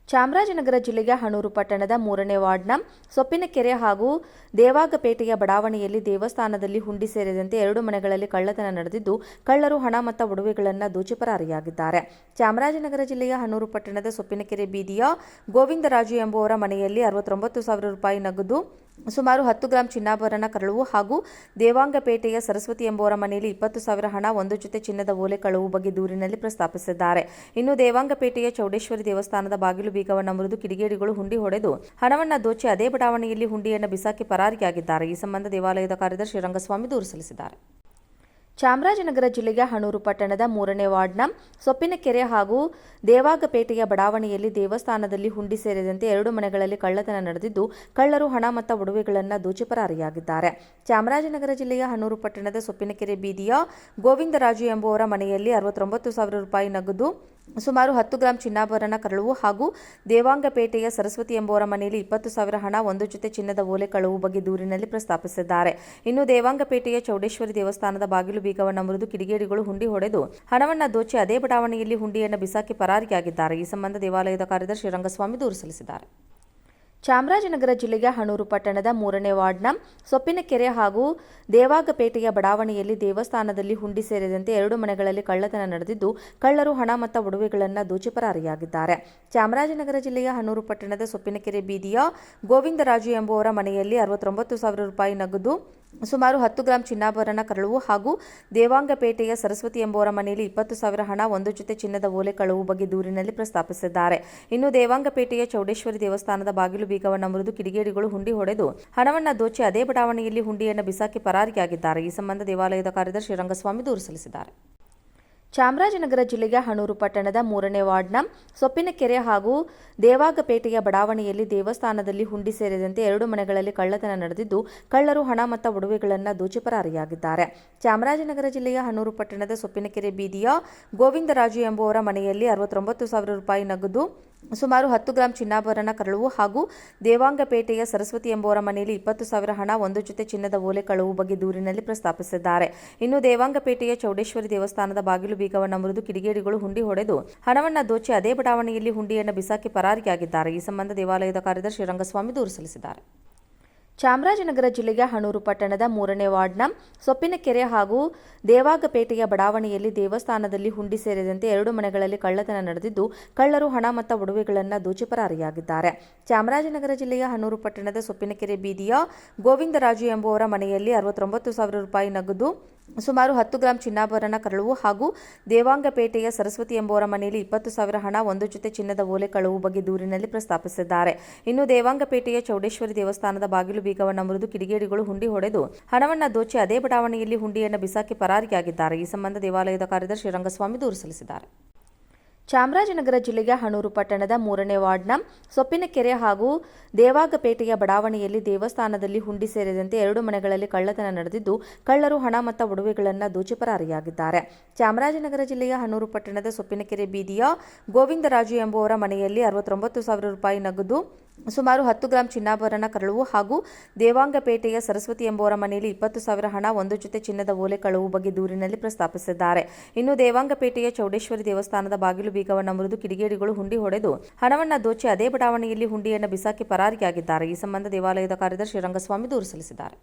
ಚಾಮರಾಜನಗರ ಜಿಲ್ಲೆಯ ಹನೂರು ಪಟ್ಟಣದ 3ನೇ ವಾರ್ಡ್ನ ಸೊಪ್ಪಿನಕೆರೆ ಹಾಗೂ ದೇವಾಗಪೇಟೆಯ ಬಡಾವಣೆಯಲ್ಲಿ ದೇವಸ್ಥಾನದಲ್ಲಿ ಹುಂಡಿ ಸೇರಿದಂತೆ 2 ಮನೆಗಳಲ್ಲಿ ಕಳ್ಳತನ ನಡೆದಿದ್ದು, ಕಳ್ಳರು ಹಣ ಮತ್ತು ಒಡವೆಗಳನ್ನು ದೋಚಿ ಪರಾರಿಯಾಗಿದ್ದಾರೆ. ಚಾಮರಾಜನಗರ ಜಿಲ್ಲೆಯ ಹನೂರು ಪಟ್ಟಣದ ಸೊಪ್ಪಿನಕೆರೆ ಬೀದಿಯ ಗೋವಿಂದರಾಜು ಎಂಬುವರ ಮನೆಯಲ್ಲಿ 69,000 ರೂಪಾಯಿ ನಗದು, ಸುಮಾರು 10 ಗ್ರಾಂ ಚಿನ್ನಾಭರಣ ಕಳವು ಹಾಗೂ ದೇವಾಂಗಪೇಟೆಯ ಸರಸ್ವತಿ ಎಂಬುವರ ಮನೆಯಲ್ಲಿ 20,000 ಹಣ, 1 ಜೊತೆ ಚಿನ್ನದ ಓಲೆ ಕಳವು ಬಗ್ಗೆ ದೂರಿನಲ್ಲಿ ಪ್ರಸ್ತಾಪಿಸಿದ್ದಾರೆ. ಇನ್ನು ದೇವಾಂಗಪೇಟೆಯ ಚೌಡೇಶ್ವರಿ ದೇವಸ್ಥಾನದ ಬಾಗಿಲು ಬೀಗವನ್ನು ಮುರಿದು ಕಿಡಿಗೇಡಿಗಳು ಹುಂಡಿ ಹೊಡೆದು ಹಣವನ್ನು ದೋಚಿ ಅದೇ ಬಡಾವಣೆಯಲ್ಲಿ ಹುಂಡಿಯನ್ನು ಬಿಸಾಕಿ ಪರಾರಿಯಾಗಿದ್ದಾರೆ. ಈ ಸಂಬಂಧ ದೇವಾಲಯದ ಕಾರ್ಯದರ್ಶಿ ರಂಗಸ್ವಾಮಿ ದೂರು ಸಲ್ಲಿಸಿದ್ದಾರೆ. ಚಾಮರಾಜನಗರ ಜಿಲ್ಲೆಯ ಹನೂರು ಪಟ್ಟಣದ 3ನೇ ವಾರ್ಡ್ನ ಸೊಪ್ಪಿನಕೆರೆ ಹಾಗೂ ದೇವಾಗಪೇಟೆಯ ಬಡಾವಣೆಯಲ್ಲಿ ದೇವಸ್ಥಾನದಲ್ಲಿ ಹುಂಡಿ ಸೇರಿದಂತೆ 2 ಮನೆಗಳಲ್ಲಿ ಕಳ್ಳತನ ನಡೆದಿದ್ದು, ಕಳ್ಳರು ಹಣ ಮತ್ತು ಒಡವೆಗಳನ್ನು ದೋಚಿ ಪರಾರಿಯಾಗಿದ್ದಾರೆ. ಚಾಮರಾಜನಗರ ಜಿಲ್ಲೆಯ ಹನೂರು ಪಟ್ಟಣದ ಸೊಪ್ಪಿನಕೆರೆ ಬೀದಿಯ ಗೋವಿಂದರಾಜು ಎಂಬುವರ ಮನೆಯಲ್ಲಿ 69,000 ರೂಪಾಯಿ ನಗದು, ಸುಮಾರು 10 ಗ್ರಾಂ ಚಿನ್ನಾಭರಣ ಕಳವು ಹಾಗೂ ದೇವಾಂಗಪೇಟೆಯ ಸರಸ್ವತಿ ಎಂಬುವರ ಮನೆಯಲ್ಲಿ 20,000 ಹಣ, 1 ಜೊತೆ ಚಿನ್ನದ ಓಲೆ ಕಳವು ಬಗ್ಗೆ ದೂರಿನಲ್ಲಿ ಪ್ರಸ್ತಾಪಿಸಿದ್ದಾರೆ. ಇನ್ನು ದೇವಾಂಗಪೇಟೆಯ ಚೌಡೇಶ್ವರಿ ದೇವಸ್ಥಾನದ ಬಾಗಿಲು ಬೀಗವನ್ನು ಮುರಿದು ಕಿಡಿಗೇಡಿಗಳು ಹುಂಡಿ ಹೊಡೆದು ಹಣವನ್ನು ದೋಚಿ ಅದೇ ಬಡಾವಣೆಯಲ್ಲಿ ಹುಂಡಿಯನ್ನು ಬಿಸಾಕಿ ಪರಾರಿಯಾಗಿದ್ದಾರೆ. ಈ ಸಂಬಂಧ ದೇವಾಲಯದ ಕಾರ್ಯದರ್ಶಿ ರಂಗಸ್ವಾಮಿ ದೂರು ಸಲ್ಲಿಸಿದ್ದಾರೆ. ಚಾಮರಾಜನಗರ ಜಿಲ್ಲೆಯ ಹನೂರು ಪಟ್ಟಣದ 3ನೇ ವಾರ್ಡ್ನ ಸೊಪ್ಪಿನಕೆರೆ ಹಾಗೂ ದೇವಾಗಪೇಟೆಯ ಬಡಾವಣೆಯಲ್ಲಿ ದೇವಸ್ಥಾನದಲ್ಲಿ ಹುಂಡಿ ಸೇರಿದಂತೆ 2 ಮನೆಗಳಲ್ಲಿ ಕಳ್ಳತನ ನಡೆದಿದ್ದು, ಕಳ್ಳರು ಹಣ ಮತ್ತು ಒಡವೆಗಳನ್ನು ದೋಚಿ ಪರಾರಿಯಾಗಿದ್ದಾರೆ. ಚಾಮರಾಜನಗರ ಜಿಲ್ಲೆಯ ಹನೂರು ಪಟ್ಟಣದ ಸೊಪ್ಪಿನಕೆರೆ ಬೀದಿಯ ಗೋವಿಂದರಾಜು ಎಂಬುವರ ಮನೆಯಲ್ಲಿ 69,000 ರೂಪಾಯಿ ನಗದು, ಸುಮಾರು 10 ಗ್ರಾಂ ಚಿನ್ನಾಭರಣ ಕಳವು ಹಾಗೂ ದೇವಾಂಗಪೇಟೆಯ ಸರಸ್ವತಿ ಎಂಬುವರ ಮನೆಯಲ್ಲಿ 20,000 ಹಣ, 1 ಜೊತೆ ಚಿನ್ನದ ಓಲೆ ಕಳವು ಬಗ್ಗೆ ದೂರಿನಲ್ಲಿ ಪ್ರಸ್ತಾಪಿಸಿದ್ದಾರೆ. ಇನ್ನು ದೇವಾಂಗಪೇಟೆಯ ಚೌಡೇಶ್ವರಿ ದೇವಸ್ಥಾನದ ಬಾಗಿಲು ಬೀಗವನ್ನು ಮುರಿದು ಕಿಡಿಗೇಡಿಗಳು ಹುಂಡಿ ಹೊಡೆದು ಹಣವನ್ನು ದೋಚಿ ಅದೇ ಬಡಾವಣೆಯಲ್ಲಿ ಹುಂಡಿಯನ್ನು ಬಿಸಾಕಿ ಪರಾರಿಯಾಗಿದ್ದಾರೆ. ಈ ಸಂಬಂಧ ದೇವಾಲಯದ ಕಾರ್ಯದರ್ಶಿ ರಂಗಸ್ವಾಮಿ ದೂರು ಸಲ್ಲಿಸಿದ್ದಾರೆ. ಚಾಮರಾಜನಗರ ಜಿಲ್ಲೆಯ ಹನೂರು ಪಟ್ಟಣದ 3ನೇ ವಾರ್ಡ್ನ ಸೊಪ್ಪಿನಕೆರೆ ಹಾಗೂ ದೇವಾಗಪೇಟೆಯ ಬಡಾವಣೆಯಲ್ಲಿ ದೇವಸ್ಥಾನದಲ್ಲಿ ಹುಂಡಿ ಸೇರಿದಂತೆ 2 ಮನೆಗಳಲ್ಲಿ ಕಳ್ಳತನ ನಡೆದಿದ್ದು, ಕಳ್ಳರು ಹಣ ಮತ್ತು ಒಡವೆಗಳನ್ನು ದೋಚಿ ಪರಾರಿಯಾಗಿದ್ದಾರೆ. ಚಾಮರಾಜನಗರ ಜಿಲ್ಲೆಯ ಹನೂರು ಪಟ್ಟಣದ ಸೊಪ್ಪಿನಕೆರೆ ಬೀದಿಯ ಗೋವಿಂದರಾಜು ಎಂಬುವರ ಮನೆಯಲ್ಲಿ 69,000 ರೂಪಾಯಿ ನಗದು, ಸುಮಾರು 10 ಗ್ರಾಂ ಚಿನ್ನಾಭರಣ ಕಳವು ಹಾಗೂ ದೇವಾಂಗಪೇಟೆಯ ಸರಸ್ವತಿ ಎಂಬುವರ ಮನೆಯಲ್ಲಿ 20,000 ಹಣ, 1 ಜೊತೆ ಚಿನ್ನದ ಓಲೆ ಕಳವು ಬಗ್ಗೆ ದೂರಿನಲ್ಲಿ ಪ್ರಸ್ತಾಪಿಸಿದ್ದಾರೆ. ಇನ್ನು ದೇವಾಂಗಪೇಟೆಯ ಚೌಡೇಶ್ವರಿ ದೇವಸ್ಥಾನದ ಬಾಗಿಲು ಬೀಗವನ್ನು ಮುರಿದು ಕಿಡಿಗೇಡಿಗಳು ಹುಂಡಿ ಹೊಡೆದು ಹಣವನ್ನು ದೋಚಿ ಅದೇ ಬಡಾವಣೆಯಲ್ಲಿ ಹುಂಡಿಯನ್ನು ಬಿಸಾಕಿ ಪರಾರಿಯಾಗಿದ್ದಾರೆ. ಈ ಸಂಬಂಧ ದೇವಾಲಯದ ಕಾರ್ಯದರ್ಶಿ ರಂಗಸ್ವಾಮಿ ದೂರು ಸಲ್ಲಿಸಿದ್ದಾರೆ. ಚಾಮರಾಜನಗರ ಜಿಲ್ಲೆಯ ಹನೂರು ಪಟ್ಟಣದ 3ನೇ ವಾರ್ಡ್ನ ಸೊಪ್ಪಿನಕೆರೆ ಹಾಗೂ ದೇವಾಗಪೇಟೆಯ ಬಡಾವಣೆಯಲ್ಲಿ ದೇವಸ್ಥಾನದಲ್ಲಿ ಹುಂಡಿ ಸೇರಿದಂತೆ 2 ಮನೆಗಳಲ್ಲಿ ಕಳ್ಳತನ ನಡೆದಿದ್ದು, ಕಳ್ಳರು ಹಣ ಮತ್ತು ಒಡವೆಗಳನ್ನು ದೋಚಿ ಪರಾರಿಯಾಗಿದ್ದಾರೆ. ಚಾಮರಾಜನಗರ ಜಿಲ್ಲೆಯ ಹನೂರು ಪಟ್ಟಣದ ಸೊಪ್ಪಿನಕೆರೆ ಬೀದಿಯ ಗೋವಿಂದರಾಜು ಎಂಬುವರ ಮನೆಯಲ್ಲಿ 69,000 ರೂಪಾಯಿ ನಗದು, ಸುಮಾರು 10 ಗ್ರಾಂ ಚಿನ್ನಾಭರಣ ಕಳವು ಹಾಗೂ ದೇವಾಂಗಪೇಟೆಯ ಸರಸ್ವತಿ ಎಂಬುವರ ಮನೆಯಲ್ಲಿ 20,000 ಹಣ, 1 ಜೊತೆ ಚಿನ್ನದ ಓಲೆ ಕಳವು ಬಗ್ಗೆ ದೂರಿನಲ್ಲಿ ಪ್ರಸ್ತಾಪಿಸಿದ್ದಾರೆ. ಇನ್ನು ದೇವಾಂಗಪೇಟೆಯ ಚೌಡೇಶ್ವರಿ ದೇವಸ್ಥಾನದ ಬಾಗಿಲು ಬೀಗವನ್ನು ಮುರಿದು ಕಿಡಿಗೇಡಿಗಳು ಹುಂಡಿ ಹೊಡೆದು ಹಣವನ್ನು ದೋಚಿ ಅದೇ ಬಡಾವಣೆಯಲ್ಲಿ ಹುಂಡಿಯನ್ನು ಬಿಸಾಕಿ ಪರಾರಿಯಾಗಿದ್ದಾರೆ. ಈ ಸಂಬಂಧ ದೇವಾಲಯದ ಕಾರ್ಯದರ್ಶಿ ರಂಗಸ್ವಾಮಿ ದೂರು ಸಲ್ಲಿಸಿದ್ದಾರೆ. ಚಾಮರಾಜನಗರ ಜಿಲ್ಲೆಯ ಹನೂರು ಪಟ್ಟಣದ 3ನೇ ವಾರ್ಡ್ನ ಸೊಪ್ಪಿನಕೆರೆ ಹಾಗೂ ದೇವಾಗಪೇಟೆಯ ಬಡಾವಣೆಯಲ್ಲಿ ದೇವಸ್ಥಾನದಲ್ಲಿ ಹುಂಡಿ ಸೇರಿದಂತೆ 2 ಮನೆಗಳಲ್ಲಿ ಕಳ್ಳತನ ನಡೆದಿದ್ದು, ಕಳ್ಳರು ಹಣ ಮತ್ತು ಒಡವೆಗಳನ್ನು ದೋಚಿ ಪರಾರಿಯಾಗಿದ್ದಾರೆ. ಚಾಮರಾಜನಗರ ಜಿಲ್ಲೆಯ ಹನೂರು ಪಟ್ಟಣದ ಸೊಪ್ಪಿನಕೆರೆ ಬೀದಿಯ ಗೋವಿಂದರಾಜು ಎಂಬುವರ ಮನೆಯಲ್ಲಿ 69,000 ರೂಪಾಯಿ ನಗದು, ಸುಮಾರು 10 ಗ್ರಾಂ ಚಿನ್ನಾಭರಣ ಕಳವು ಹಾಗೂ ದೇವಾಂಗಪೇಟೆಯ ಸರಸ್ವತಿ ಎಂಬುವರ ಮನೆಯಲ್ಲಿ 20,000 ಹಣ, 1 ಜೊತೆ ಚಿನ್ನದ ಓಲೆ ಕಳವು ಬಗ್ಗೆ ದೂರಿನಲ್ಲಿ ಪ್ರಸ್ತಾಪಿಸಿದ್ದಾರೆ. ಇನ್ನು ದೇವಾಂಗಪೇಟೆಯ ಚೌಡೇಶ್ವರಿ ದೇವಸ್ಥಾನದ ಬಾಗಿಲು ಬೀಗವನ್ನು ಮುರಿದು ಕಿಡಿಗೇಡಿಗಳು ಹುಂಡಿ ಹೊಡೆದು ಹಣವನ್ನು ದೋಚಿ ಅದೇ ಬಡಾವಣೆಯಲ್ಲಿ ಹುಂಡಿಯನ್ನು ಬಿಸಾಕಿ ಪರಾರಿಯಾಗಿದ್ದಾರೆ. ಈ ಸಂಬಂಧ ದೇವಾಲಯದ ಕಾರ್ಯದರ್ಶಿ ರಂಗಸ್ವಾಮಿ ದೂರು ಸಲ್ಲಿಸಿದ್ದಾರೆ.